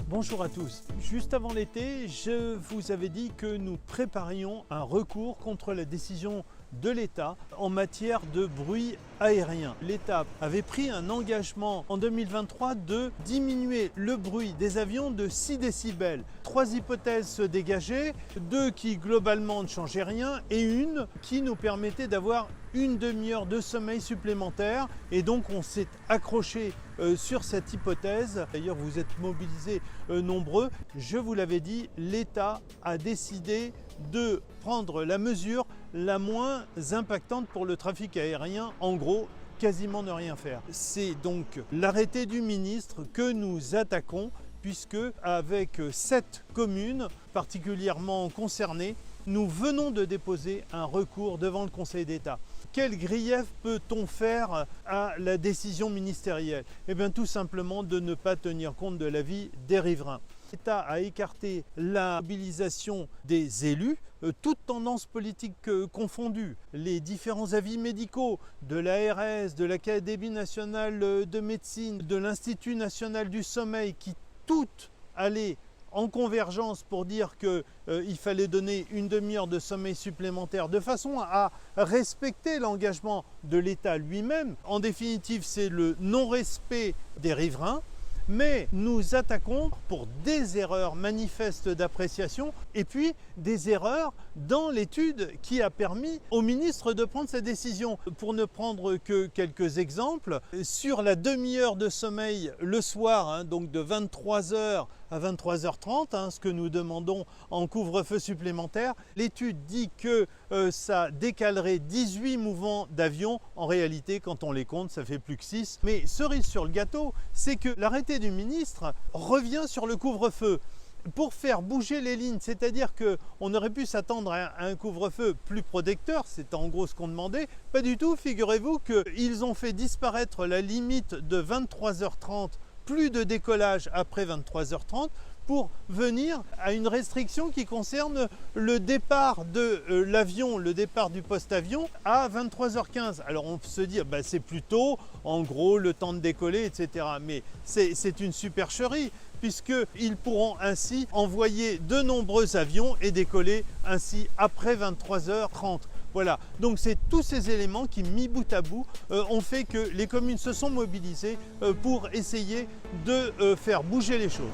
Bonjour à tous. Juste avant l'été, je vous avais dit que nous préparions un recours contre la décision de l'État en matière de bruit aérien. L'État avait pris un engagement en 2023 de diminuer le bruit des avions de 6 décibels. 3 hypothèses se dégageaient, 2 qui globalement ne changeaient rien et une qui nous permettait d'avoir une demi-heure de sommeil supplémentaire, et donc on s'est accroché sur cette hypothèse. D'ailleurs vous êtes mobilisés nombreux. Je vous l'avais dit, l'État a décidé de prendre la mesure la moins impactante pour le trafic aérien, en gros quasiment ne rien faire. C'est donc l'arrêté du ministre que nous attaquons, puisque avec 7 communes particulièrement concernées, nous venons de déposer un recours devant le Conseil d'État. Quel grief peut-on faire à la décision ministérielle? Eh bien tout simplement de ne pas tenir compte de l'avis des riverains. L'État a écarté la mobilisation des élus, toutes tendances politiques confondues, les différents avis médicaux de l'ARS, de l'Académie nationale de médecine, de l'Institut national du sommeil, qui toutes allaient en convergence pour dire qu'il fallait donner une demi-heure de sommeil supplémentaire de façon à respecter l'engagement de l'État lui-même. En définitive, c'est le non-respect des riverains, mais nous attaquons pour des erreurs manifestes d'appréciation et puis des erreurs dans l'étude qui a permis au ministre de prendre cette décision. Pour ne prendre que quelques exemples, sur la demi-heure de sommeil le soir, donc de 23h à 23h30, ce que nous demandons en couvre-feu supplémentaire, l'étude dit que ça décalerait 18 mouvements d'avion. En réalité, quand on les compte, ça fait plus que 6. Mais cerise sur le gâteau, c'est que l'arrêté du ministre revient sur le couvre-feu pour faire bouger les lignes, c'est-à-dire qu'on aurait pu s'attendre à un couvre-feu plus protecteur, c'est en gros ce qu'on demandait. Pas du tout, figurez-vous qu'ils ont fait disparaître la limite de 23h30, plus de décollage après 23h30, pour venir à une restriction qui concerne le départ de l'avion, le départ du poste-avion à 23h15. Alors on se dit, c'est plus tôt, en gros le temps de décoller, etc. Mais c'est une supercherie, puisqu'ils pourront ainsi envoyer de nombreux avions et décoller ainsi après 23h30. Voilà, donc c'est tous ces éléments qui, mis bout à bout, ont fait que les communes se sont mobilisées pour essayer de faire bouger les choses.